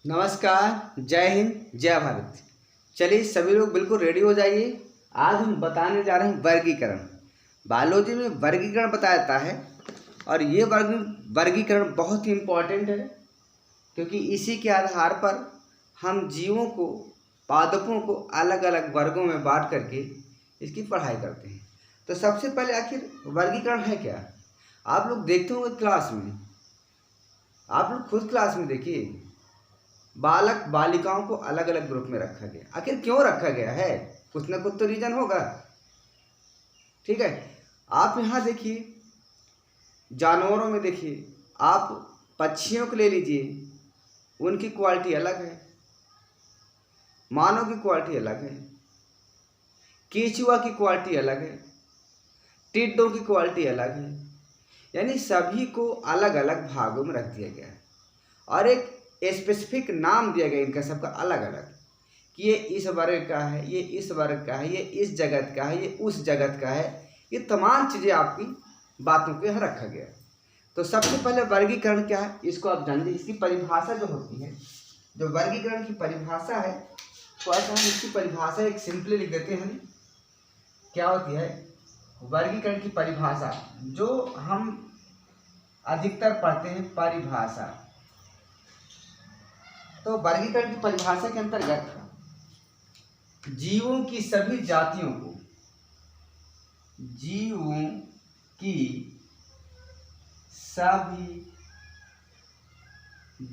नमस्कार, जय हिंद, जय भारत। चलिए सभी लोग बिल्कुल रेडी हो जाइए। आज हम बताने जा रहे हैं वर्गीकरण। बायोलॉजी में वर्गीकरण बताया जाता है और ये वर्गीकरण बहुत ही इम्पोर्टेंट है, क्योंकि इसी के आधार पर हम जीवों को, पादपों को अलग अलग वर्गों में बांट करके इसकी पढ़ाई करते हैं। तो सबसे पहले आखिर वर्गीकरण है क्या? आप लोग देखते होंगे क्लास में, आप लोग खुद क्लास में देखिए, बालक बालिकाओं को अलग अलग ग्रुप में रखा गया। आखिर क्यों रखा गया है? कुछ ना कुछ तो रीजन होगा। ठीक है, आप यहाँ देखिए, जानवरों में देखिए, आप पक्षियों को ले लीजिए, उनकी क्वालिटी अलग है, मानव की क्वालिटी अलग है, केचुआ की क्वालिटी अलग है, टिड्डों की क्वालिटी अलग है। यानी सभी को अलग अलग भागों में रख दिया गया है और एक स्पेसिफिक नाम दिया गया इनका सबका अलग अलग, कि ये इस वर्ग का है, ये इस वर्ग का है, ये इस जगत का है, ये उस जगत का है। ये तमाम चीज़ें आपकी बातों को यहाँ रखा गया। तो सबसे पहले वर्गीकरण क्या है, इसको आप जानिए। इसकी परिभाषा जो होती है, जो वर्गीकरण की परिभाषा है, तो ऐसा हम इसकी परिभाषा एक सिंपली लिख देते हैं। क्या होती है वर्गीकरण की परिभाषा? जो हम अधिकतर पढ़ते हैं परिभाषा। तो वर्गीकरण की परिभाषा के अंतर्गत जीवों की सभी जातियों को, जीवों की सभी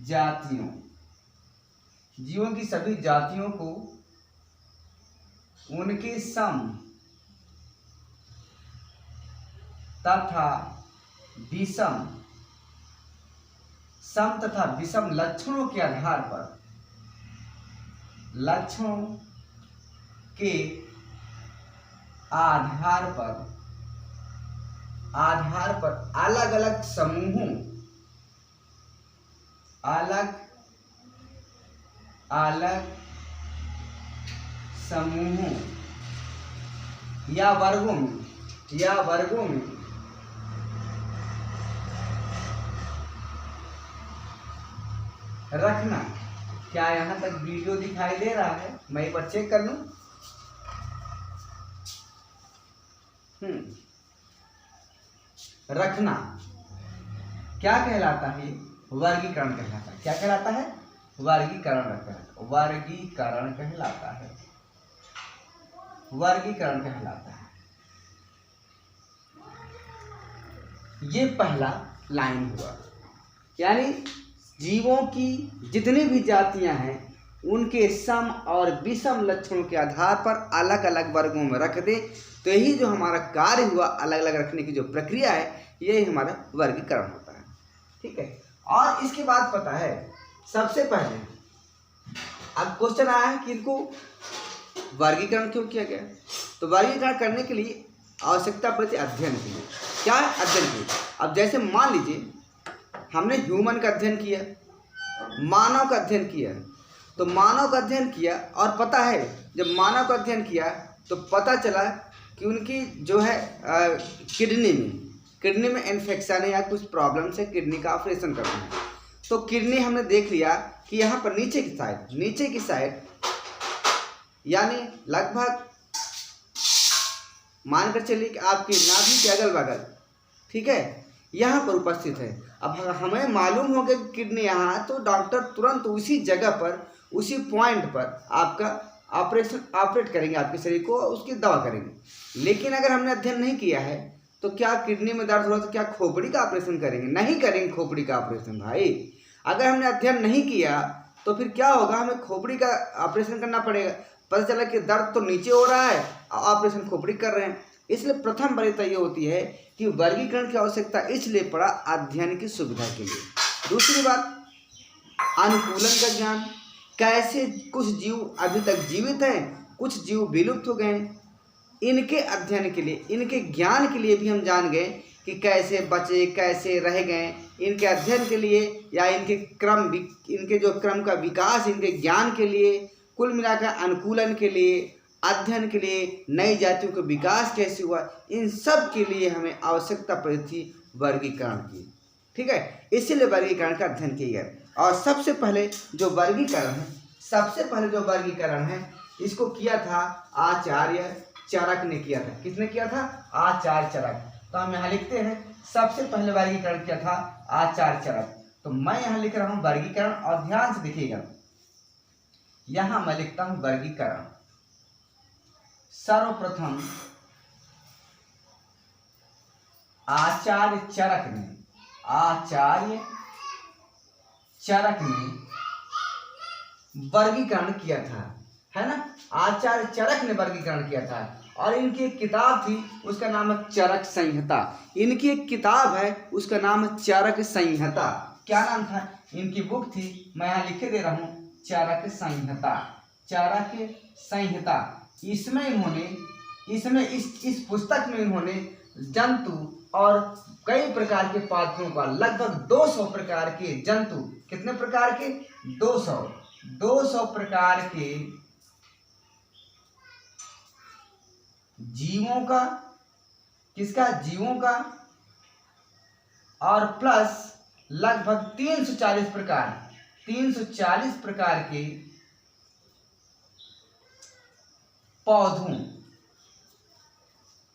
जातियों, जीवों की सभी जातियों को उनके सम तथा विषम, सम तथा विषम लक्षणों के आधार पर, लक्षणों के आधार पर अलग अलग समूहों, अलग अलग समूहों या वर्गों में रखना। क्या यहाँ तक वीडियो दिखाई दे रहा है? मैं एक बार चेक कर लूं। रखना क्या कहलाता है? वर्गीकरण कहलाता है। क्या कहलाता है? वर्गीकरण कहलाता है। वर्गीकरण कहलाता है। ये पहला लाइन हुआ, यानी जीवों की जितनी भी जातियां हैं उनके सम और विषम लक्षणों के आधार पर अलग अलग वर्गों में रख दे। तो यही जो हमारा कार्य हुआ, अलग अलग रखने की जो प्रक्रिया है, यही हमारा वर्गीकरण होता है। ठीक है, और इसके बाद पता है, सबसे पहले अब क्वेश्चन आया है कि इनको वर्गीकरण क्यों किया गया? तो वर्गीकरण करने के लिए आवश्यकता पड़ती है अध्ययन की। क्या है? अध्ययन की। अब जैसे मान लीजिए हमने ह्यूमन का अध्ययन किया, मानव का अध्ययन किया, तो मानव का अध्ययन किया और पता है, जब मानव का अध्ययन किया तो पता चला कि उनकी जो है किडनी में इन्फेक्शन है या कुछ प्रॉब्लम से किडनी का ऑपरेशन करना है। तो किडनी हमने देख लिया कि यहाँ पर नीचे की साइड यानी लगभग मानकर चलिए कि आपकी नाभि के अगल बगल, ठीक है, यहाँ पर उपस्थित है। अब हमें मालूम हो गया कि किडनी यहाँ है, तो डॉक्टर तुरंत उसी जगह पर, उसी पॉइंट पर आपका ऑपरेट करेंगे, आपके शरीर को उसकी दवा करेंगे। लेकिन अगर हमने अध्ययन नहीं किया है, तो क्या किडनी में दर्द हो रहा तो क्या खोपड़ी का ऑपरेशन करेंगे? नहीं करेंगे खोपड़ी का ऑपरेशन भाई। अगर हमने अध्ययन नहीं किया तो फिर क्या होगा? हमें खोपड़ी का ऑपरेशन करना पड़ेगा। पता चला कि दर्द तो नीचे हो रहा है, ऑपरेशन खोपड़ी कर रहे हैं। इसलिए प्रथम वरीयता ये होती है कि वर्गीकरण की आवश्यकता इसलिए पड़ा अध्ययन की सुविधा के लिए। दूसरी बात, अनुकूलन का ज्ञान। कैसे कुछ जीव अभी तक जीवित हैं, कुछ जीव विलुप्त हो गए, इनके अध्ययन के लिए, इनके ज्ञान के लिए भी हम जान गए कि कैसे बचे, कैसे रह गए। इनके अध्ययन के लिए या इनके जो क्रम का विकास, इनके ज्ञान के लिए, कुल मिलाकर अनुकूलन के लिए, अध्ययन के लिए, नई जातियों का विकास कैसे हुआ, इन सब के लिए हमें आवश्यकता पड़ी थी वर्गीकरण की। ठीक है, इसीलिए वर्गीकरण का अध्ययन किया गया। और सबसे पहले जो वर्गीकरण है इसको किया था आचार्य चरक ने किया था। किसने किया था? आचार्य चरक। तो हम यहाँ लिखते हैं सबसे पहले वर्गीकरण किया था आचार्य चरक। तो मैं यहाँ लिख रहा हूँ वर्गीकरण, और ध्यान से देखिएगा, यहाँ मैं लिखता हूँ वर्गीकरण। सर्वप्रथम आचार्य चरक ने वर्गीकरण किया था, है ना। आचार्य चरक ने वर्गीकरण किया था, और इनकी एक किताब थी उसका नाम है चरक संहिता। इनकी एक किताब है उसका नाम है चरक संहिता। क्या नाम था? इनकी बुक थी, मैं यहाँ लिखे दे रहा हूँ, चरक संहिता। इसमें इस पुस्तक में इन्होंने जंतु और कई प्रकार के पादपों का, लगभग 200 प्रकार के जंतु, कितने प्रकार के? 200 प्रकार के जीवों का, जीवों का, और प्लस लगभग 340 प्रकार के पौधों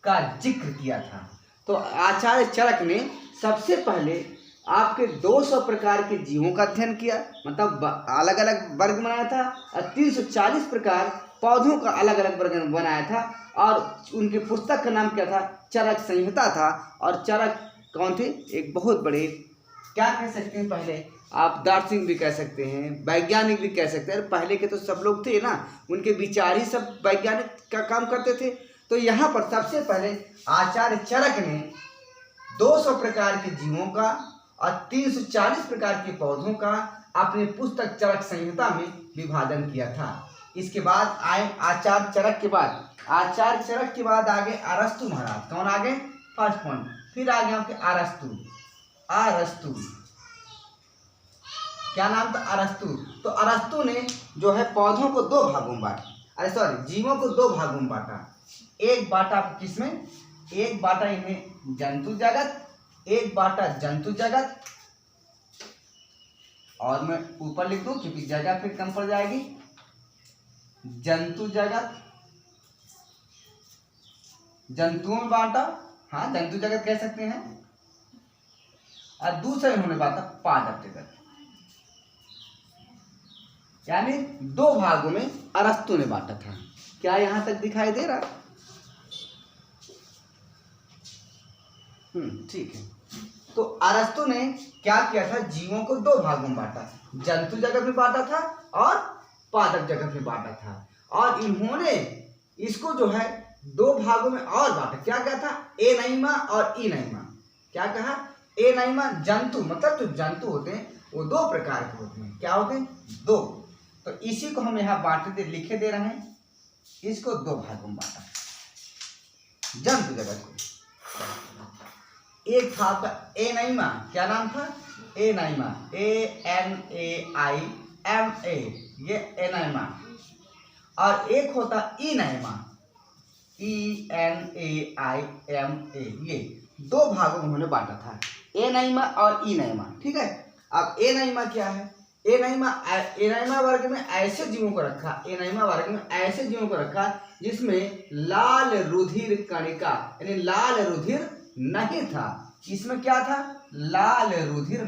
का जिक्र किया था। तो आचार्य चरक ने सबसे पहले आपके 200 प्रकार के जीवों का अध्ययन किया, मतलब अलग अलग वर्ग बनाया था, और 340 प्रकार पौधों का अलग अलग वर्ग बनाया था। और उनकी पुस्तक का नाम क्या था? चरक संहिता था। और चरक कौन थे? एक बहुत बड़े, क्या कह सकते हैं, पहले आप दार्शनिक भी कह सकते हैं, वैज्ञानिक भी कह सकते हैं। पहले के तो सब लोग थे ना, उनके विचार ही सब वैज्ञानिक का काम करते थे। तो यहाँ पर सबसे पहले आचार्य चरक ने 200 प्रकार के जीवों का और 340 प्रकार के पौधों का अपनी पुस्तक चरक संहिता में विभाजन किया था। इसके बाद आए आचार्य चरक के बाद आगे अरस्तु महाराज। कौन आगे? First point. फिर आगे आपके अरस्तु। क्या नाम था? अरस्तु। तो अरस्तु ने जो है पौधों को 2 भागों में बांटा, जीवों को 2 भागों में बांटा। एक बांटा किसमें? एक बांटा इन्हें जंतु जगत, और मैं ऊपर लिख दूं क्योंकि जगह फिर कम पड़ जाएगी, जंतु जगत, जंतुओं में बांटा, हाँ जंतु जगत कह सकते हैं। और दूसरा इन्होंने बांटा पादप जगत, यानी 2 भागों में अरस्तु ने बांटा था। क्या यहां तक दिखाई दे रहा? ठीक है। तो अरस्तु ने क्या किया था? जीवों को 2 भागों में बांटा, जंतु जगत में बांटा था और पादप जगत में बांटा था। और इन्होंने इसको जो है 2 भागों में और बांटा। क्या क्या था? एनाइमा और इनाइमा। क्या कहा? एनाइमा जंतु, मतलब जो जंतु होते हैं वो 2 प्रकार के होते हैं। क्या होते हैं? 2। तो इसी को हम यहाँ लिखे दे रहे हैं, इसको 2 भागों में बांटा जंतु जगत को। एक था आपका एनाइमा। क्या नाम था? एनाइमा, ANAIMA, ये एनाइमा। और एक होता इनाइमा, ENAIMA। ये 2 भागों में उन्होंने बांटा था, एनाइमा और इनाइमा। ठीक है। अब एनाइमा क्या है? एनाइमा वर्ग में ऐसे जीवों को रखा, जिसमें लाल रुधिर कणिका, यानी लाल रुधिर नहीं था। इसमें क्या था? लाल रुधिर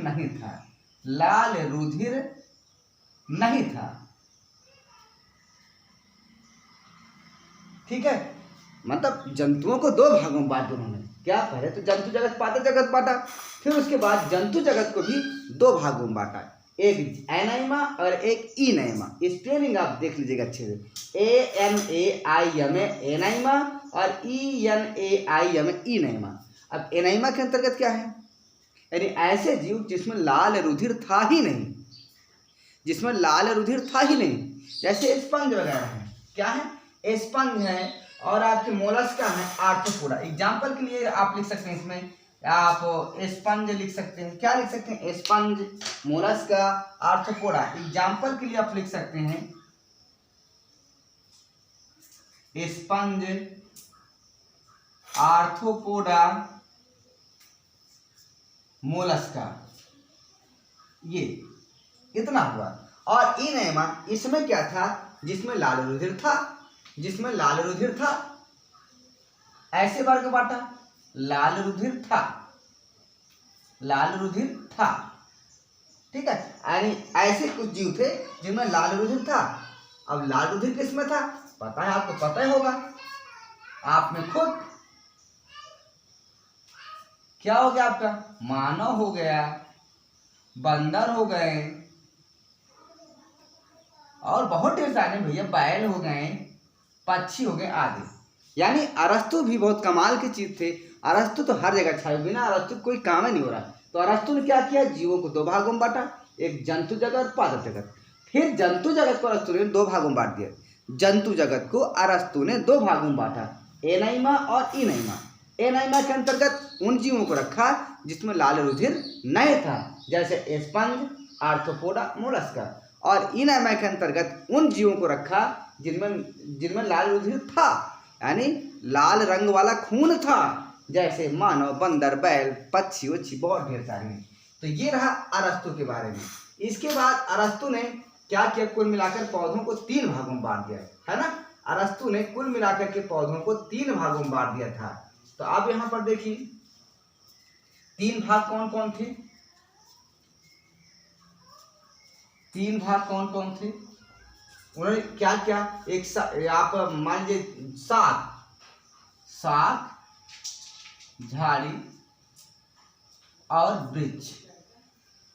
नहीं था। ठीक है। मतलब जंतुओं को 2 भागों में बांटा उन्होंने। क्या? पहले तो जंतु जगत पादप जगत बांटा, फिर उसके बाद जंतु जगत को भी 2 भागों में बांटा, एक एनाइमा और एक इनाइमा। स्पेलिंग आप देख लीजिएगा अच्छे से, ANAIMA एनाइमा और ENAIMA इनाइमा। अब एनाइमा के अंतर्गत क्या है? यानी ऐसे जीव जिसमें लाल रुधिर था ही नहीं, जैसे स्पंज वगैरह है। क्या है? स्पंज है। और आपके मोलस्का है, आर्थ्रोपोडा। एग्जाम्पल के लिए आप लिख सकते हैं, इसमें आप स्पंज लिख सकते हैं। क्या लिख सकते हैं? Sponge, Mollusca, arthropoda. एग्जाम्पल के लिए आप लिख सकते हैं स्पंज, आर्थ्रोपोडा मोलस्का, ये इतना हुआ। और इनेमा, इसमें क्या था, जिसमें लाल रुधिर था, जिसमें लाल रुधिर था, ऐसे वर्ग बांटा, लाल रुधिर था, लाल रुधिर था, ठीक है। यानी ऐसे कुछ जीव थे जिनमें लाल रुधिर था। अब लाल रुधिर किसमें था, पता है आपको, पता ही होगा आप में खुद। क्या हो गया आपका, मानव हो गया, बंदर हो गए, और बहुत ढेर सारे भैया, बैल हो गए, पक्षी हो गए आदि। यानी अरस्तु भी बहुत कमाल की चीज थे। अरस्तु तो हर जगह छाए, बिना अरस्तु कोई काम ही नहीं हो रहा। तो अरस्तु ने क्या किया, जीवों को दो भागों में बांटा, एक जंतु जगत और पादप जगत। फिर जंतु जगत को अरस्तु ने दो भागों में बांट दिया। जंतु जगत को अरस्तु ने दो भागों में बांटा, एनाइमा और इनाइमा। एनाइमा के अंतर्गत उन जीवों को रखा जिसमें लाल रुधिर नहीं था, जैसे स्पंज, आर्थ्रोपोडा, मोलस्का। और इनाइमा के अंतर्गत उन जीवों को रखा जिनमें लाल रुधिर था, यानी लाल रंग वाला खून था, जैसे मानव, बंदर, बैल, पक्षी वक्षी, बहुत ढेर सारे हैं। तो ये रहा अरस्तु के बारे में। इसके बाद अरस्तु ने क्या किया, कुल मिलाकर पौधों को तीन भागों में बांट दिया, है ना। अरस्तु ने कुल मिलाकर के पौधों को तीन भागों में बांट दिया था। तो आप यहां पर देखिए, तीन भाग कौन कौन थे, तीन भाग कौन कौन थे, उन्होंने क्या क्या, एक आप मान लीजिए शाक, झाड़ी और वृक्ष।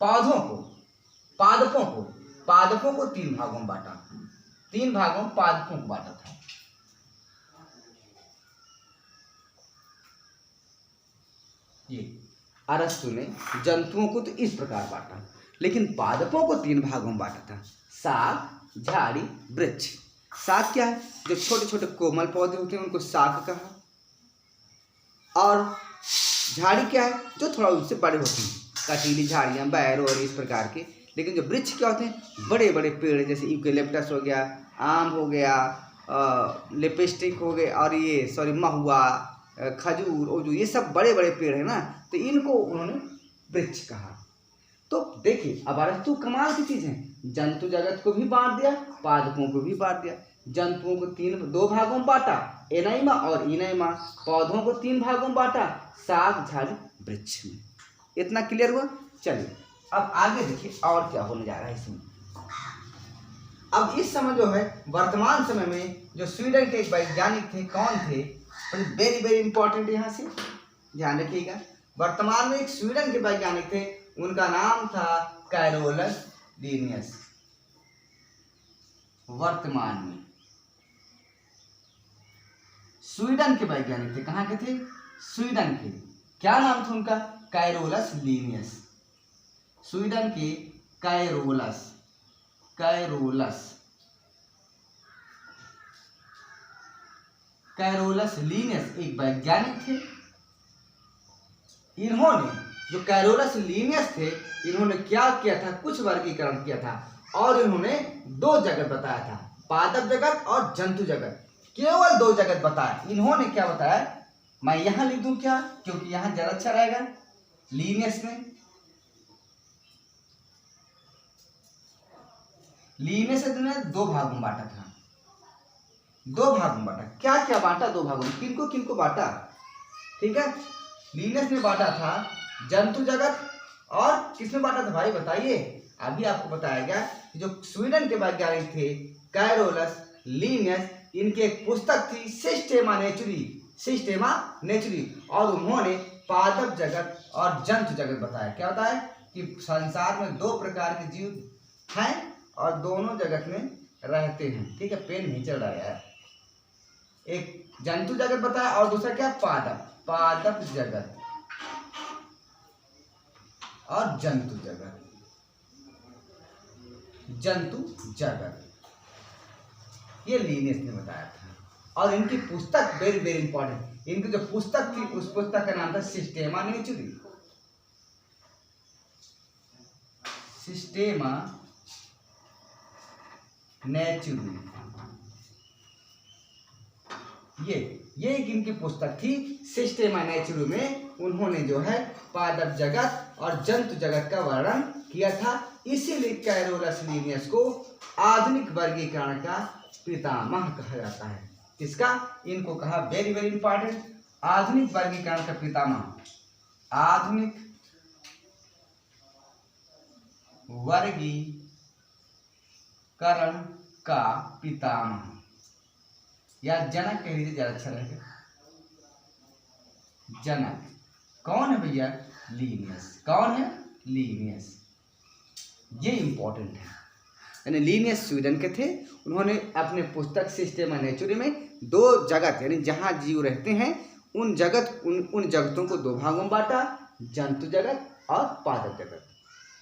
पौधों को, पादपों को तीन भागों में बांटा, तीन भागों में पादपों को बांटा था। ये अरस्तु ने जंतुओं को तो इस प्रकार बांटा, लेकिन पादपों को तीन भागों में बांटा था, शाक, झाड़ी, वृक्ष। शाक क्या है, जो छोटे छोटे कोमल पौधे होते हैं उनको शाक कहा। और झाड़ी क्या है, जो थोड़ा उससे बड़े होते हैं, कटीली झाड़ियाँ, बैर और इस प्रकार के। लेकिन जो वृक्ष क्या होते हैं, बड़े बड़े पेड़, जैसे यूकेलिप्टस हो गया, आम हो गया, लिपस्टिक हो गए, और ये महुआ, खजूर और जो ये सब बड़े बड़े पेड़ है ना, तो इनको उन्होंने वृक्ष कहा। तो देखिए अब अरस्तु कमाल की चीज है, जंतु जगत को भी बांट दिया, पादपों को भी बांट दिया। जंतुओं को दो भागों में बांटा, एनाइमा और इनाइमा। पौधों को तीन भागों में बांटा, शाक, झाड़ी, वृक्ष में। इतना क्लियर हुआ। चलिए अब आगे देखिए और क्या होने जा रहा है इसमें। अब इस समय जो है, वर्तमान समय में जो स्वीडन के एक वैज्ञानिक थे, कौन थे, वेरी वेरी इंपॉर्टेंट, यहाँ से ध्यान रखिएगा। वर्तमान में एक स्वीडन के वैज्ञानिक थे, उनका नाम था कैरोलस लीनियस। वर्तमान में स्वीडन के वैज्ञानिक थे, कहाँ के थे, स्वीडन के। क्या नाम था उनका, कैरोलस लीनियस। स्वीडन के कैरोलस लीनियस एक वैज्ञानिक थे। इन्होंने, जो कैरोलस लीनियस थे, इन्होंने क्या किया था, कुछ वर्गीकरण किया था, और इन्होंने दो जगत बताया था, पादप जगत और जंतु जगत। केवल दो जगत बताया। इन्होंने क्या बताया, मैं यहां लिख दूं क्या, क्योंकि यहां ज्यादा अच्छा रहेगा। लीनियस ने दो भागों में बांटा था, दो भागों में बांटा। क्या क्या बांटा, दो भागों में, किनको किनको बांटा, ठीक है। लीनियस ने बांटा था जंतु जगत, और किसने बांटा था भाई बताइए, अभी आपको बताया गया। जो स्वीडन के वैज्ञानिक थे कैरोलस लीनियस, इनकी एक पुस्तक थी सिस्टेमा नेचुरी, और उन्होंने पादप जगत और जंतु जगत बताया। क्या बताया कि संसार में दो प्रकार के जीव हैं और दोनों जगत में रहते हैं, ठीक है। पेन नहीं चल रहा है यार। एक जंतु जगत बताया और दूसरा क्या, पादप जगत और जंतु जगत, ये लीनियस ने बताया था। और इनकी पुस्तक वेरी वेरी इंपॉर्टेंट, इनकी जो पुस्तक थी उस पुस्तक का नाम था सिस्टेमा नेचुरी। ये एक इनकी पुस्तक थी सिस्टेमा नेचुरम में। उन्होंने जो है पादप जगत और जंतु जगत का वर्णन किया था। इसीलिए कैरोलस लीनियस को आधुनिक वर्गीकरण का पितामह कहा जाता है। किसका? इनको कहा, वेरी वेरी इंपॉर्टेंट, आधुनिक वर्गीकरण का पितामह, आधुनिक वर्गीकरण का पितामह, या जनक कह लीजिए ज्यादा अच्छा रहेगा। जनक कौन है भैया? लीनियस। कौन है? लीनियस। ये इंपॉर्टेंट है। यानी लीनियस स्वीडन के थे। उन्होंने अपने पुस्तक सिस्टेमा नेचुरम में दो जगत यानी जहाँ जीव रहते हैं उन जगतों को दो भागों में बांटा, जंतु जगत और पादप जगत।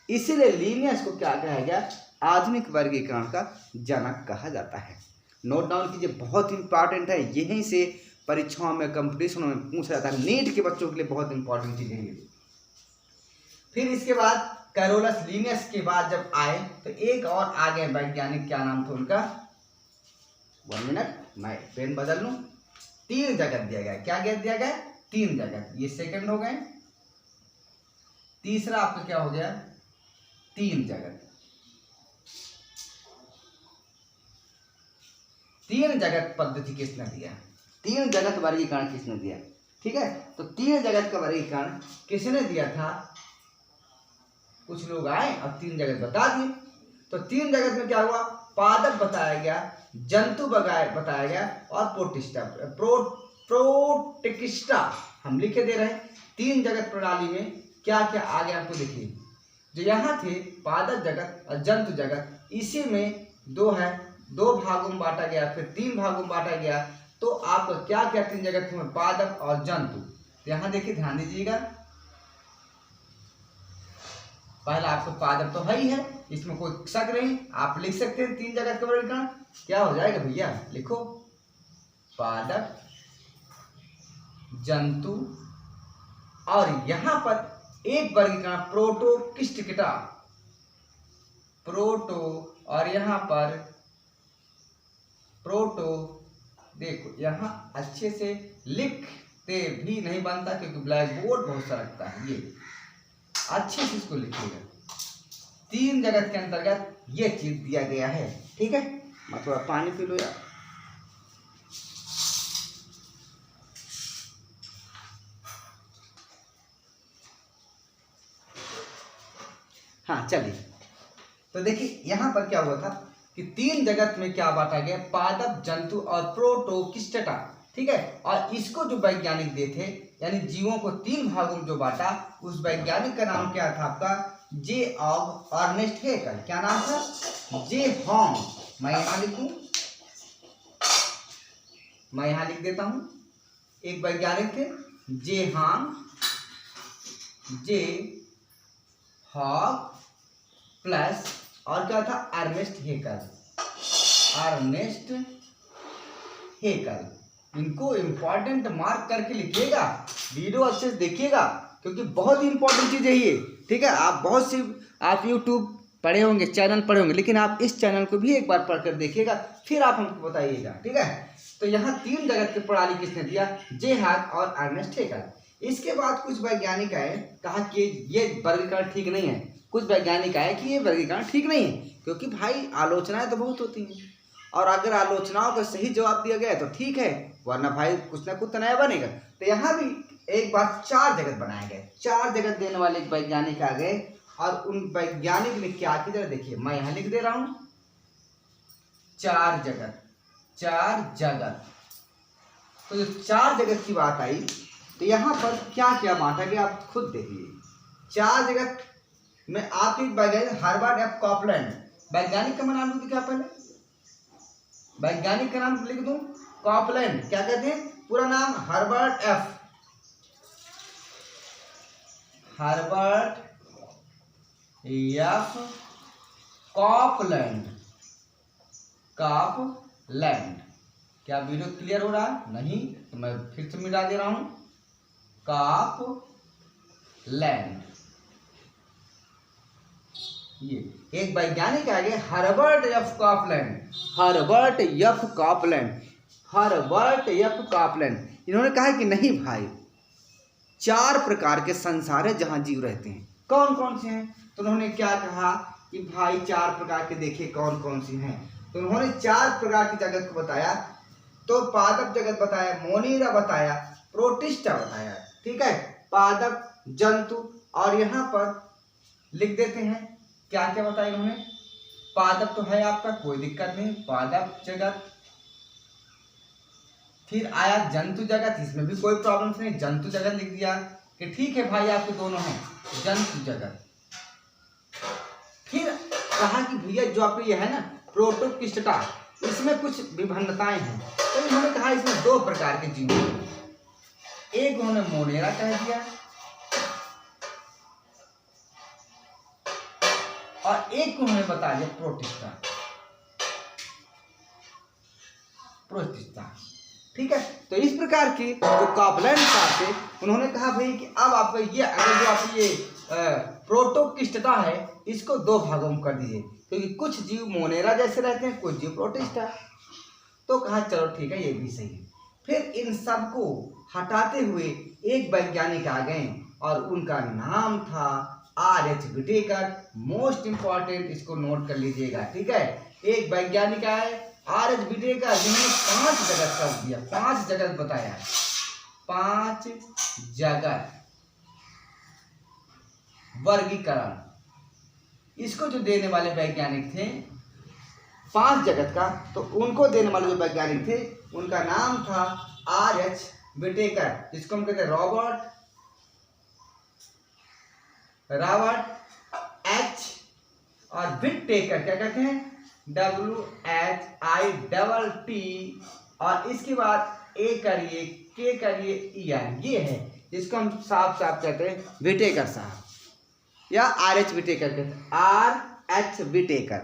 इसीलिए लीनियस को क्या कहा गया? आधुनिक वर्गीकरण का जनक कहा जाता है। नोट डाउन कीजिए, बहुत इंपॉर्टेंट है। यहीं से परीक्षाओं में, कंपटीशनों में पूछा जाता है। नीट के बच्चों के लिए बहुत इंपॉर्टेंट चीजें हैं। फिर इसके बाद कैरोलस लीनियस के बाद जब आए तो एक और आगे वैज्ञानिक, क्या नाम था उनका? 1 मिनट, मैं पेन बदल लूं। 3 जगत दिया गया। क्या दिया गया? 3 जगत। ये सेकंड हो गए। तीसरा आपका क्या हो गया? 3 जगत। 3 जगत पद्धति किसने दिया? 3 जगत वर्गीकरण किसने दिया? ठीक है, तो 3 जगत का वर्गीकरण किसने दिया था? कुछ लोग आए और 3 जगत बता दिए। तो 3 जगत में क्या हुआ? पादप बताया गया, जंतु बताया गया और प्रोटिस्टा हम लिखे दे रहे हैं। 3 जगत प्रणाली में क्या क्या आ गया आपको देखिए। जो यहाँ थे पादप जगत और जंतु जगत, इसी में 2 है, 2 भागों में बांटा गया, फिर 3 भागों में बांटा गया। तो आपको क्या क्या 3 जगत में? पादप और जंतु। तो यहाँ देखिए, ध्यान दीजिएगा, पहला आपको पादप तो है ही है, इसमें कोई शक नहीं। आप लिख सकते हैं 3 जगत का वर्गीकरण। क्या हो जाएगा भैया? लिखो, पादप, जंतु और यहां पर एक वर्गीकरण प्रोटोकिस्टिका, प्रोटो, और यहां पर प्रोटो। देखो यहां अच्छे से लिखते भी नहीं बनता क्योंकि ब्लैक बोर्ड बहुत सा लगता है। ये अच्छे से इसको लिखिएगा। 3 जगत के अंतर्गत ये चीज दिया गया है। ठीक है, मैं थोड़ा पानी पी लो यार। हाँ चलिए, तो देखिए यहां पर क्या हुआ था कि 3 जगत में क्या बांटा गया? पादप, जंतु और प्रोटोकिस्टा। ठीक है, और इसको जो वैज्ञानिक दे थे, यानी जीवों को 3 भागों में जो बांटा, उस वैज्ञानिक का नाम क्या था आपका? जे ऑग अर्नेस्ट हेकल। क्या नाम था? जे हॉन्ग। मैं यहां लिखूं, मैं यहां लिख देता हूं। एक वैज्ञानिक थे J Hogg, J Hogg plus और क्या था? Ernest Haeckel, Ernest Haeckel. इनको इंपॉर्टेंट मार्क करके लिखिएगा, वीडियो अच्छे से देखिएगा क्योंकि बहुत ही इंपॉर्टेंट चीज है ये। ठीक है, आप बहुत सी आप यूट्यूब पढ़े होंगे, चैनल पढ़े होंगे, लेकिन आप इस चैनल को भी एक बार पढ़कर देखिएगा, फिर आप हमको बताइएगा। ठीक है, तो यहाँ 3 जगत की प्रणाली किसने दिया? जे हॉग और अर्नेस्ट हेकल। इसके बाद कुछ वैज्ञानिक आए, कहा कि ये वर्गीकरण ठीक नहीं है। कुछ वैज्ञानिक आए कि ये वर्गीकरण ठीक नहीं है क्योंकि भाई आलोचनाएं तो बहुत होती हैं, और अगर आलोचनाओं का सही जवाब दिया गया तो ठीक है, वरना भाई कुछ ना कुछ तो नया बनेगा। तो यहाँ भी एक बार 4 जगत बनाए गए। 4 जगत देने वाले एक वैज्ञानिक आ गए और उन वैज्ञानिक ने क्या किया? देखिए मैं यहाँ लिख दे रहा हूँ, 4 जगत, 4 जगत। तो जो 4 जगत की बात आई तो यहाँ पर क्या क्या बांटा गया आप खुद देखिए। 4 जगत में आप एक वैज्ञानिक हर्बर्ट एफ कॉपलैंड, वैज्ञानिक का नाम लिख क्या? पहले वैज्ञानिक का नाम लिख दूं, कॉपलैंड। क्या कहते हैं पूरा नाम? Herbert F Copeland, Copeland. क्या वीडियो क्लियर हो रहा है? नहीं तो मैं फिर से मिटा दे रहा हूं, कॉपलैंड। ये एक वैज्ञानिक आ गए Herbert F Copeland, Herbert F Copeland. Herbert F Copeland, इन्होंने कहा कि नहीं भाई, 4 प्रकार के संसार है जहाँ जीव रहते हैं। कौन कौन से हैं? तो उन्होंने क्या कहा कि भाई 4 प्रकार के देखिए कौन कौन से हैं। तो उन्होंने 4 प्रकार की जगत को बताया। तो पादप जगत बताया, मोनेरा बताया, प्रोटिस्टा बताया, ठीक है, पादप, जंतु, और यहाँ पर लिख देते हैं क्या क्या बताया इन्होंने। पादप तो है आपका, कोई दिक्कत नहीं, पादप जगत। फिर आया जंतु जगत, इसमें भी कोई प्रॉब्लम नहीं, जंतु जगत लिख दिया कि ठीक है भाई आपके दोनों हैं, जंतु जगत। फिर कहा कि भैया जो आपके ये है ना प्रोटोक्लिष्टता, इसमें कुछ विभिन्नताएं हैं। तो इन्होंने कहा इसमें 2 प्रकार के जीव हैं, एक उन्होंने मोनेरा कह दिया और एक उन्होंने बता दिया प्रोटिस्टा, ठीक है। तो इस प्रकार की जो कॉपलैंड साहब थे, उन्होंने कहा भाई कि अब आपका ये अगर जो आपकी ये प्रोटोक्लिष्टता है इसको 2 भागों में कर दीजिए, क्योंकि कुछ जीव मोनेरा जैसे रहते हैं, कुछ जीव प्रोटिस्टा। तो कहा चलो ठीक है, ये भी सही है। फिर इन सबको हटाते हुए एक वैज्ञानिक आ गए और उनका नाम था R.H. विटेकर। मोस्ट इंपॉर्टेंट, इसको नोट कर लीजिएगा, ठीक है। एक वैज्ञानिक आए R.H. विटेकर, जिन्होंने 5 जगत कर दिया, 5 जगत बताया, 5 जगत वर्गीकरण। इसको जो देने वाले वैज्ञानिक थे 5 जगत का, तो उनको देने वाले जो वैज्ञानिक थे उनका नाम था R.H. विटेकर, जिसको हम कहते हैं रॉबर्ट H और विटेकर क्या कहते हैं, WHITT, और इसके बाद A करिए, K करिए, ER, ये है जिसको हम साफ साफ कहते हैं विटेकर साहब या R.H. विटेकर कहते हैं, R.H. विटेकर।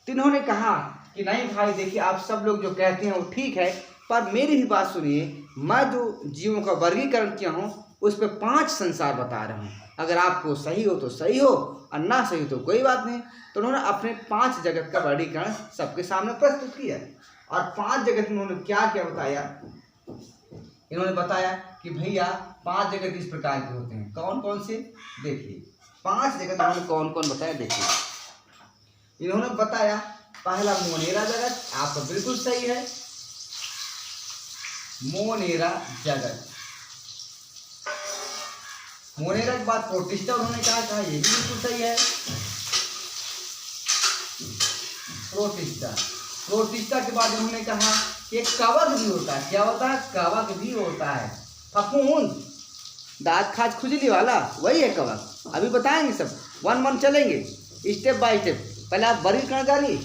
तो इन्होंने कहा कि नहीं भाई देखिए आप सब लोग जो कहते हैं वो ठीक है, पर मेरी भी बात सुनिए, मैं जो जीवों का वर्गीकरण किया हूँ उस पर 5 संसार बता रहा हूँ, अगर आपको सही हो तो सही हो और ना सही हो तो कोई बात नहीं। तो उन्होंने अपने 5 जगत का वर्गीकरण सबके सामने प्रस्तुत किया और 5 जगत में उन्होंने क्या क्या बताया। इन्होंने बताया कि भैया 5 जगत इस प्रकार के होते हैं, कौन कौन से, देखिए 5 जगत उन्होंने कौन कौन बताया। देखिए इन्होंने बताया पहला मोनेरा जगत, आपका बिल्कुल सही है, मोनेरा जगत। मोनेरा के बाद प्रोटिस्टा उन्होंने कहा ये भी बिल्कुल सही है, प्रोटिस्टा के बाद उन्होंने कहा कि एक कवक भी होता है, क्या होता है, कवक भी होता है, फफूंद, दांत खाज खुजली वाला, वही है कवक। अभी बताएंगे सब, 1-1 चलेंगे स्टेप बाय स्टेप। पहले आप वर्गीकरण जानिए,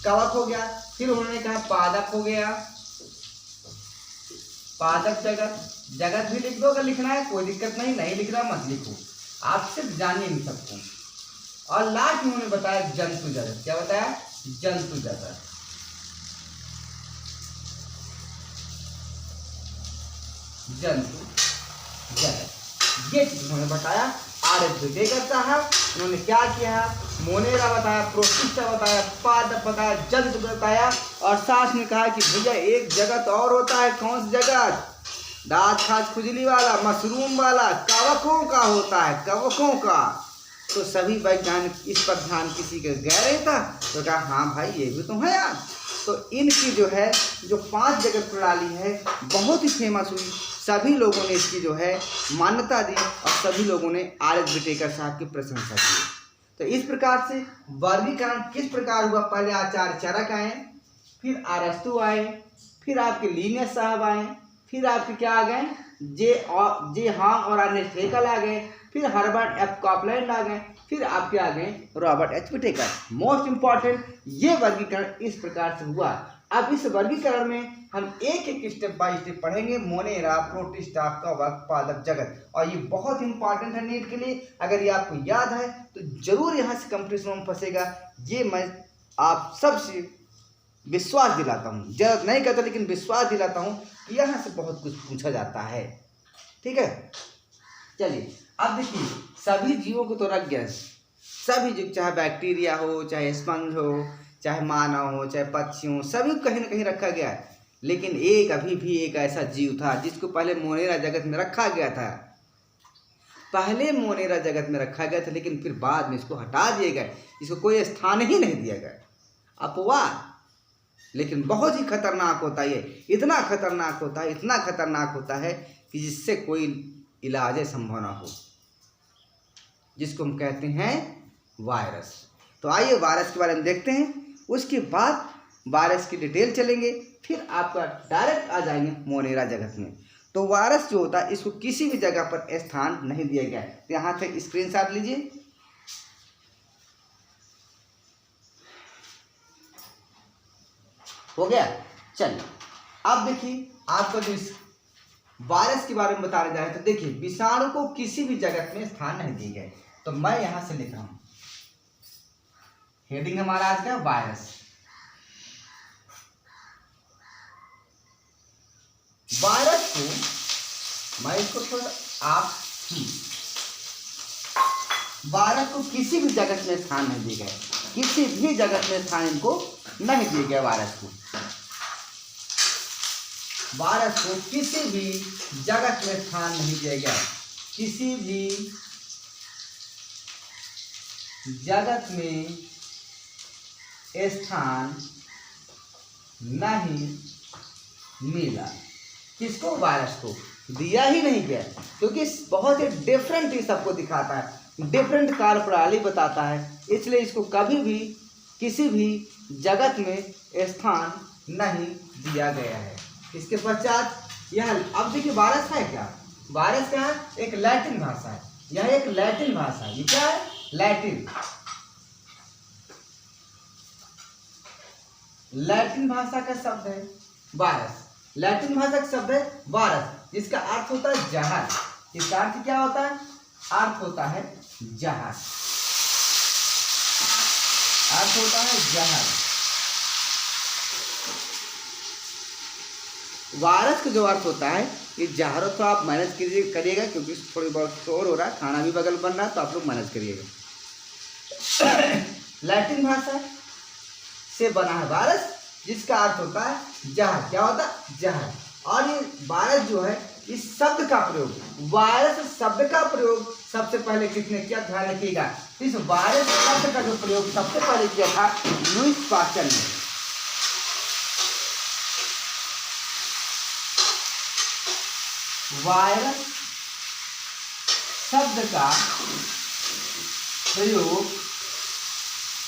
कवक हो गया, फिर उन्होंने कहा पादप हो गया, पादप जगत भी लिख दो, अगर लिखना है कोई दिक्कत नहीं, नहीं लिखना मत लिखो, आप सिर्फ जानिए इन सबको। और लास्ट में उन्होंने बताया जंतु जगत, क्या बताया, जंतु जगत। जंतु जगत ये चीज उन्होंने बताया। R.H. विटेकर साहब उन्होंने क्या किया, मोनेरा बताया, प्रोटिस्टा बताया, पादप बताया, जंतु बताया, और साथ में कहा कि भैया एक जगत और होता है, कौन सी जगत, दांत खाज खुजली वाला, मशरूम वाला, कवकों का होता है, कवकों का। तो सभी वैज्ञानिक इस पर ध्यान किसी के गए नहीं था, तो कहा हाँ भाई ये भी तो है यार। तो इनकी जो है जो 5 जगत प्रणाली है बहुत ही फेमस हुई, सभी लोगों ने इसकी जो है मान्यता दी और सभी लोगों ने R.H. विटेकर साहब की प्रशंसा की। तो इस प्रकार से वर्गीकरण किस प्रकार हुआ, पहले आचार्य चरक आए, फिर अरस्तु आए, फिर आपके लीनियस साहब आए, फिर आपके क्या आ गए, जे हांग और अर्नेस्ट हेकल आ गए, फिर हर्बर्ट एफ कॉपलैंड आ गए, फिर आपके आ गए Robert H Whittaker. Most important ये वर्गीकरण इस प्रकार से हुआ। अब इस वर्गीकरण में हम एक एक स्टेप बाय स्टेप पढ़ेंगे, मोनेरा, प्रोटिस्टा, कवक, पादप, जगत, और ये बहुत इंपॉर्टेंट है नीट के लिए। अगर ये आपको याद है तो जरूर यहाँ से कंपटीशन में फंसेगा, ये मैं आप सबसे विश्वास दिलाता हूँ, जरूरत नहीं करता लेकिन विश्वास दिलाता हूँ कि यहाँ से बहुत कुछ पूछा जाता है, ठीक है। चलिए अब देखिए सभी जीवों को तो रख गया, सभी जीव, चाहे बैक्टीरिया हो, चाहे स्पंज हो, चाहे मानव हो, चाहे पक्षी हो, सभी को कहीं ना कहीं रखा गया है। लेकिन एक अभी भी एक ऐसा जीव था जिसको पहले मोनेरा जगत में रखा गया था। पहले मोनेरा जगत में रखा गया था, लेकिन फिर बाद में इसको हटा दिया गया, इसको कोई स्थान ही नहीं दिया गया। अपवाद, लेकिन बहुत ही खतरनाक होता है ये, इतना खतरनाक होता है, इतना खतरनाक होता है कि जिससे कोई इलाज संभव ना हो, जिसको हम कहते हैं वायरस। तो आइए वायरस के बारे में देखते हैं, उसके बाद वायरस की डिटेल चलेंगे, फिर आपका डायरेक्ट आ जाएंगे मोनेरा जगत में। तो वायरस जो होता है इसको किसी भी जगह पर स्थान नहीं दिया गया है। तो यहाँ से स्क्रीनशॉट लीजिए। हो गया। चलिए अब देखिए, आपका जो इस वायरस के बारे में बताने जाए तो देखिए, विषाणु को किसी भी जगत में स्थान नहीं दिए गए। तो मैं यहां से लिख रहा हूं, हेडिंग हमारा आज का वायरस। वायरस को मैं इसको थोड़ा आप वायरस को किसी भी जगत में स्थान नहीं दिए गए, किसी भी जगत में स्थान इनको नहीं दिए गए। वायरस को किसी भी जगत में स्थान नहीं दिया गया, किसी भी जगत में स्थान नहीं मिला। किसको? वायरस को दिया ही नहीं गया, क्योंकि बहुत ही डिफरेंट ही सबको दिखाता है, डिफरेंट कार्यप्रणाली बताता है, इसलिए इसको कभी भी किसी भी जगत में स्थान नहीं दिया गया है। इसके पश्चात यह, अब देखिए वायरस है क्या? वायरस क्या है? एक लैटिन भाषा है, यह एक लैटिन भाषा है। ये क्या है? लैटिन। लैटिन भाषा का शब्द है वायरस। लैटिन भाषा का शब्द है वायरस, जिसका अर्थ होता है जहर। इसका अर्थ क्या होता है? अर्थ होता है जहर, अर्थ होता है जहर। वायरस का जो अर्थ होता है ये जहर। तो आप मैनेज करिएगा, क्योंकि थोड़ी बहुत शोर हो रहा है, खाना भी बगल बन रहा है, तो आप लोग मैनेज करिएगा। लैटिन भाषा से बना है वायरस, जिसका अर्थ होता है जहर। क्या होता है? जहर। और ये वायरस जो है, इस शब्द का प्रयोग, वायरस शब्द का प्रयोग सबसे पहले किसने किया? ध्यान रखिएगा, इस वायरस शब्द का जो प्रयोग सबसे पहले किया था लुईस पास्चर ने। वायरस शब्द का प्रयोग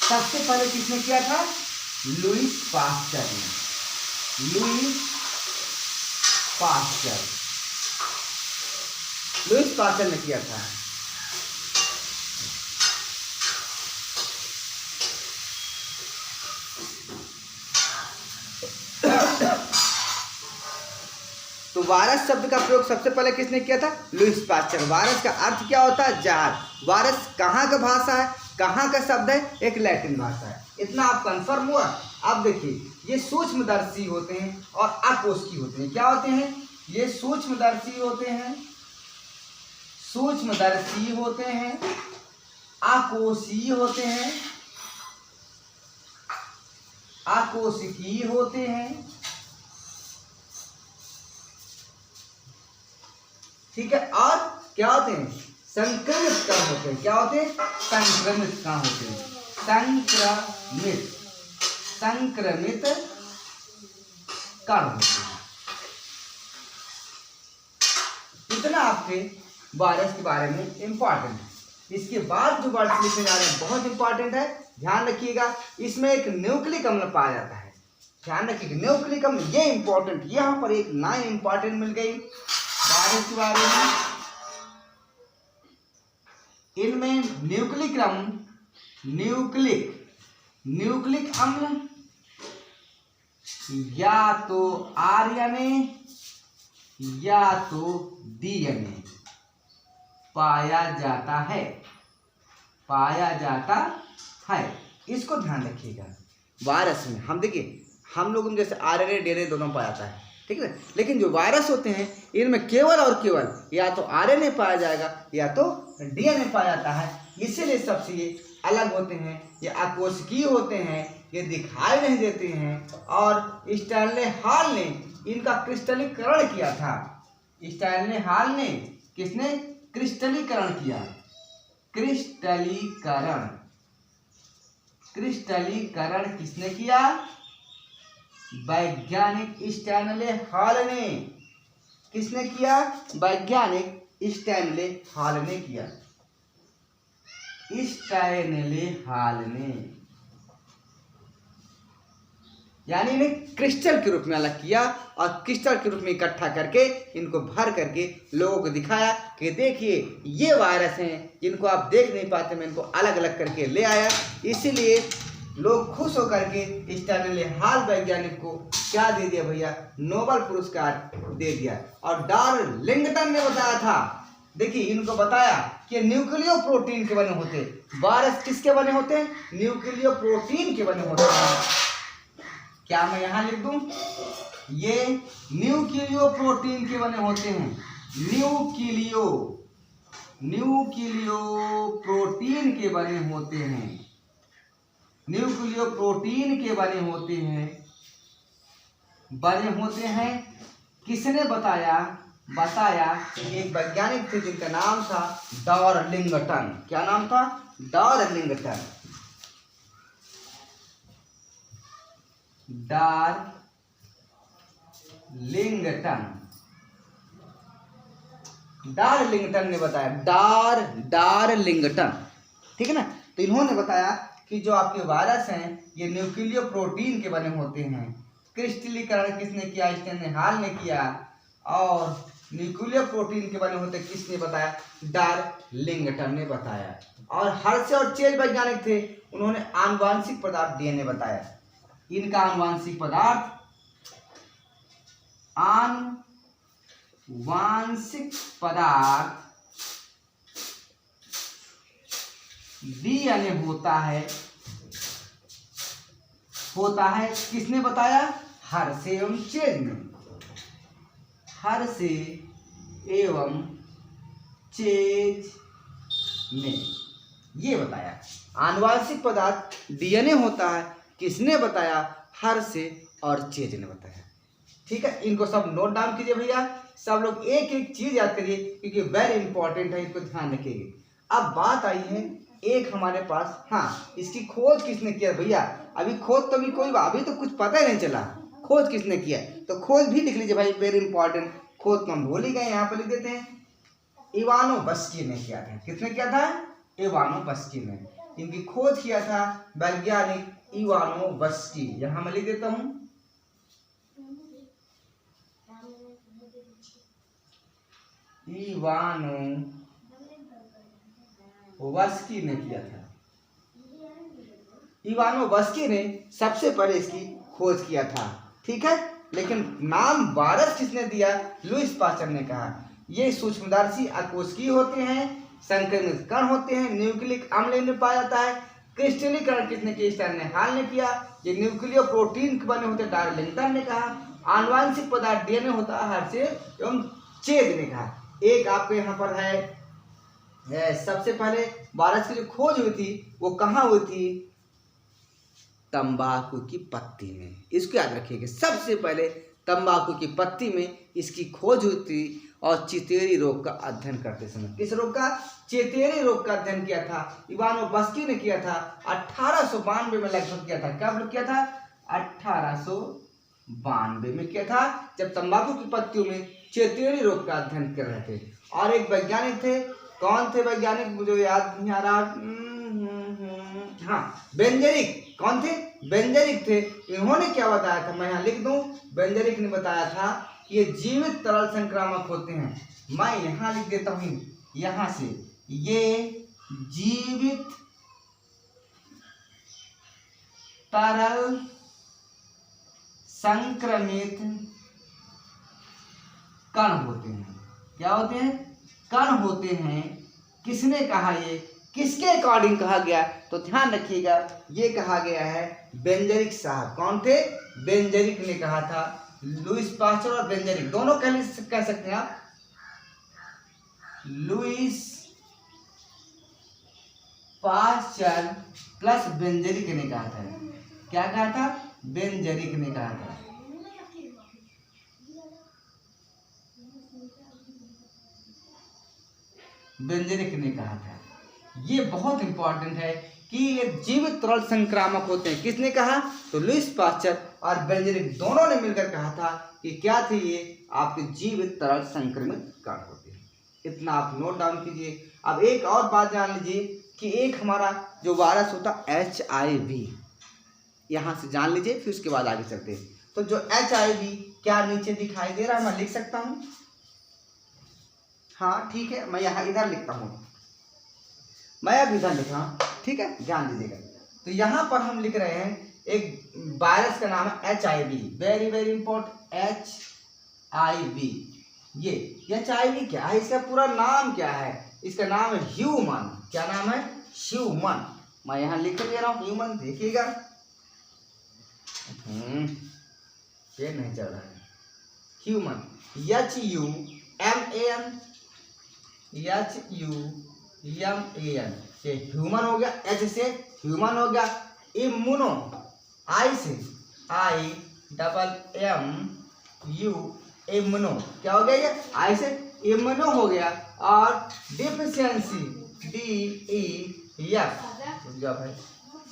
सबसे पहले किसने किया था? लुईस पास्चर ने। लुईस पास्चर ने किया था। तो वायरस शब्द का प्रयोग सबसे पहले किसने किया था? Lewis pasture. वायरस का अर्थ क्या होता है? जहर। वायरस कहाँ का भाषा है, कहाँ का शब्द है? एक लैटिन भाषा है। इतना आप कंफर्म हुआ। अब देखिए, ये सूक्ष्मदर्शी होते हैं और अकोशिकीय होते हैं। क्या होते हैं? ये सूक्ष्मदर्शी होते हैं, सूक्ष्मदर्शी होते हैं, अकोशिकीय होते हैं, अकोशिकीय होते हैं। ठीक है। और क्या होते हैं? संक्रमित कण होते हैं। क्या होते हैं? संक्रमित कण होते हैं। संक्रमित कण होते हैं। इतना आपके वायरस के बारे में इंपॉर्टेंट है। इसके बाद जो वर्ड लिखने जा रहे हैं बहुत इंपॉर्टेंट है, ध्यान रखिएगा। इसमें एक न्यूक्लिक अम्ल पाया जाता है। ध्यान रखिएगा, न्यूक्लिक अम्ल, ये इंपॉर्टेंट। यहाँ पर एक लाइन इंपॉर्टेंट मिल गई वायरस के बारे में। इनमें न्यूक्लिक अम्ल, न्यूक्लिक अम्ल या तो आरएनए या तो डीएनए पाया जाता है, पाया जाता है। इसको ध्यान रखिएगा। वायरस में हम देखिए, हम लोगों में जैसे आरएनए डीएनए दोनों पाया जाता है, ठीक है। लेकिन जो वायरस होते हैं इनमें केवल और केवल या तो आरएनए पाया जाएगा या तो डीएनए पाया जाता है। इसीलिए सबसे ये अलग होते हैं। ये अकोशिकीय होते हैं, ये दिखाई नहीं देते हैं। और स्टैनले हॉल ने इनका क्रिस्टलीकरण किया था। स्टैनले हॉल ने किसने क्रिस्टलीकरण किया? क्रिस्टलीकरण किसने किया? वैज्ञानिक स्टैनले हॉल ने। किसने किया? वैज्ञानिक स्टैनले हॉल ने किया। स्टैनले हॉल ने, यानी इन्हें क्रिस्टल के रूप में अलग किया और क्रिस्टल के रूप में इकट्ठा करके इनको भर करके लोगों को दिखाया कि देखिए ये वायरस हैं जिनको आप देख नहीं पाते, मैं इनको अलग अलग करके ले आया। इसीलिए लोग खुश होकर के स्टैनले हॉल वैज्ञानिक को क्या दे दिया भैया? नोबेल पुरस्कार दे दिया। और डार्लिंगटन ने बताया था, देखिए इनको बताया कि न्यूक्लियो प्रोटीन के बने होते। वायरस किसके बने होते हैं? न्यूक्लियो प्रोटीन के बने होते हैं। क्या मैं यहां लिख दूं? ये न्यूक्लियो प्रोटीन के बने होते हैं। न्यूक्लियो प्रोटीन के बने होते हैं। न्यूक्लियो प्रोटीन के बने होते हैं। किसने बताया? एक वैज्ञानिक थे जिनका नाम था डार्लिंगटन। क्या नाम था? डार्लिंगटन। डार्लिंगटन ने बताया। डार्लिंगटन, ठीक है ना। तो इन्होंने बताया कि जो आपके वायरस हैं ये न्यूक्लियो प्रोटीन के बने होते हैं। क्रिस्टलीकरण किसने किया? स्टैनले हॉल ने किया। और न्यूक्लियो प्रोटीन के बने होते किसने बताया? डार्लिंगटन ने बताया। और हर्शे और चेज वैज्ञानिक थे, उन्होंने आनुवांशिक पदार्थ डीएनए बताया। इनका आनुवांशिक पदार्थ डीएनए होता है। किसने बताया? हर्शे एवं चेज ने। हर्शे एवं चेज ने ये बताया आनुवांशिक पदार्थ डीएनए होता है। किसने बताया? हर्शे और चेज ने बताया। ठीक है, इनको सब नोट डाउन कीजिए भैया। सब लोग एक एक चीज याद करिए क्योंकि वेरी इंपॉर्टेंट है, इसको ध्यान रखिए। अब बात आई है एक हमारे पास, हाँ, इसकी खोज किसने किया भैया? अभी खोज तो अभी तो कुछ पता ही नहीं चला खोज किसने किया। तो खोज भी लिख लीजिए भाई, वेरी इंपॉर्टेंट। खोज तो हम भूल ही गए, यहाँ पर लिख देते हैं। इवानोव्स्की ने किया था। किसने किया था? इवानोव्स्की ने। इनकी खोज किया था वैज्ञानिक इवानोव्स्की। यहां मैं लिख देता हूं, इवानोव्स्की ने किया था। इवानोव्स्की ने सबसे पहले इसकी खोज किया था। ठीक है, लेकिन नाम वायरस किसने दिया? लुईस पास्चर ने कहा। ये सूक्ष्मदर्शी अकोष्ठीय होते हैं, संक्रमित कण होते हैं, न्यूक्लिक अम्ल में पाया जाता है। क्रिस्टलीकरण किसने किया? स्टैनले हॉल ने किया। ये न्यूक्लियो प्रोटीन के बने होते हैं, डार्लिंगटन ने कहा। आनुवांशिक पदार्थ डीएनए होता है, हर्शे एवं चेज ने कहा। एक आपके यहाँ पर है सबसे पहले वायरस की जो खोज हुई थी वो कहाँ हुई थी? तंबाकू की पत्ती में। इसको याद रखिएगा, सबसे पहले तंबाकू की पत्ती में इसकी खोज हुई थी। और चितेरी रोग का अध्ययन करते समय, किस रोग का? चितेरी रोग का अध्ययन किया था इवानोव्स्की ने किया था। 1892 में लगभग किया था। कब किया था? 1892 में किया था, जब तंबाकू की पत्तियों में चितेरी रोग का अध्ययन कर रहे थे। और एक वैज्ञानिक थे, कौन थे वैज्ञानिक? मुझे याद नहीं आ रहा। हाँ, बेंजेरिक। कौन थे? बेंजेरिक थे। इन्होंने क्या बताया था? मैं यहाँ लिख दूं, बेंजेरिक ने बताया था कि ये जीवित तरल संक्रामक होते हैं। मैं यहाँ लिख देता हूँ, यहाँ से, ये जीवित तरल संक्रमित कण होते हैं। क्या होते हैं? कण होते हैं। किसने कहा? ये किसके अकॉर्डिंग कहा गया? तो ध्यान रखिएगा, ये कहा गया है बेंजेरिक साहब। कौन थे? बेंजेरिक ने कहा था। लुईस पास्चर और बेंजेरिक दोनों कह सकते हैं आप। लुईस पास्चर प्लस बेंजेरिक ने कहा था। क्या कहा था? बेंजेरिक ने कहा था। बेंजेरिक ने कहा था। ये बहुत इंपॉर्टेंट है कि ये जीवित तरल संक्रामक होते हैं। किसने कहा? तो लुईस पास्चर और बेंजेरिक दोनों ने मिलकर कहा था कि क्या थे ये? आपके जीवित तरल संक्रमित कण होते हैं। इतना आप नोट डाउन कीजिए। अब एक और बात जान लीजिए कि एक हमारा जो वायरस होता HIV, यहाँ से जान लीजिए, फिर उसके बाद आगे चलते हैं। तो जो HIV क्या नीचे दिखाई दे रहा है, मैं लिख सकता हूँ? हाँ ठीक है, मैं यहाँ इधर लिखता हूँ, मैं अब इधर लिखा, ठीक है, ध्यान दीजिएगा। तो यहाँ पर हम लिख रहे हैं एक वायरस का नाम है HIV, very very important, HIV। ये HIV क्या है? इसका पूरा नाम क्या है? इसका नाम है ह्यूमन। क्या नाम है? ह्यूमन। मैं यहाँ लिख कर दे रहा हूँ ह्यूमन, देखिएगा। ये नहीं चल रहा है। ह्यूमन, HUMAN, ये ह्यूमन हो गया। H से ह्यूमन हो गया। इम्यूनो, I से IMMU, इम्यूनो, क्या हो गया? ये I से इम्यूनो हो गया। और डिफिशियंसी, DEF, भाई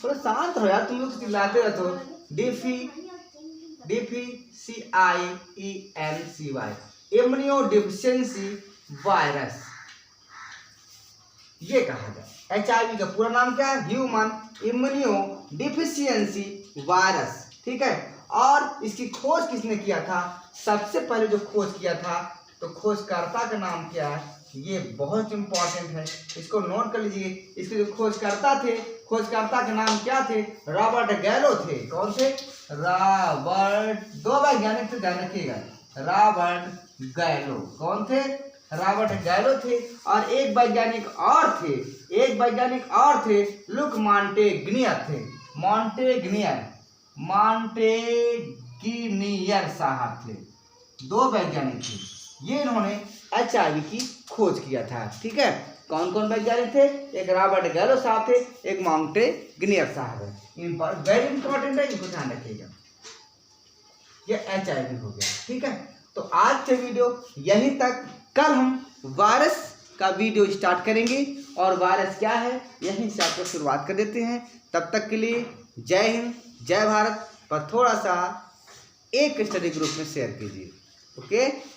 थोड़ा शांत रहो यार, तुम लोग चिल्लाते रहते हो। DEFICIENCY, इम्यूनो डिफिशियंसी वायरस, ये कहा जाए। HIV का पूरा नाम क्या है? ह्यूमन इम्यूनो डिफिशियंसी वायरस, ठीक है। और इसकी खोज किसने किया था? सबसे पहले जो खोज किया था, तो खोजकर्ता का नाम क्या है? ये बहुत इंपॉर्टेंट है, इसको नोट कर लीजिए। इसके जो खोजकर्ता थे, खोजकर्ता के नाम क्या थे? रॉबर्ट गैलो थे। कौन थे? रॉबर्ट, दो वैज्ञानिक थे, ध्यान रखिएगा। रॉबर्ट गैलो, कौन थे? रॉबर्ट गैलो थे। और एक वैज्ञानिक और थे, लुक मॉन्टेग्नियर थे। मॉन्टेग्नियर साहब थे, दो वैज्ञानिक थे। ये इन्होंने HIV की खोज किया था, ठीक है। कौन कौन वैज्ञानिक थे? एक रॉबर्ट गैलो साहब थे, एक मॉन्टेग्नियर साहब है। वेरी इंपॉर्टेंट है, इनको ध्यान रखिएगा। ये HIV हो गया, ठीक है। तो आज के वीडियो यहीं तक। कल हम वायरस का वीडियो स्टार्ट करेंगे, और वायरस क्या है यहीं से आपको शुरुआत कर देते हैं। तब तक के लिए जय हिंद, जय भारत। पर थोड़ा सा एक स्टडी ग्रुप में शेयर कीजिए, ओके।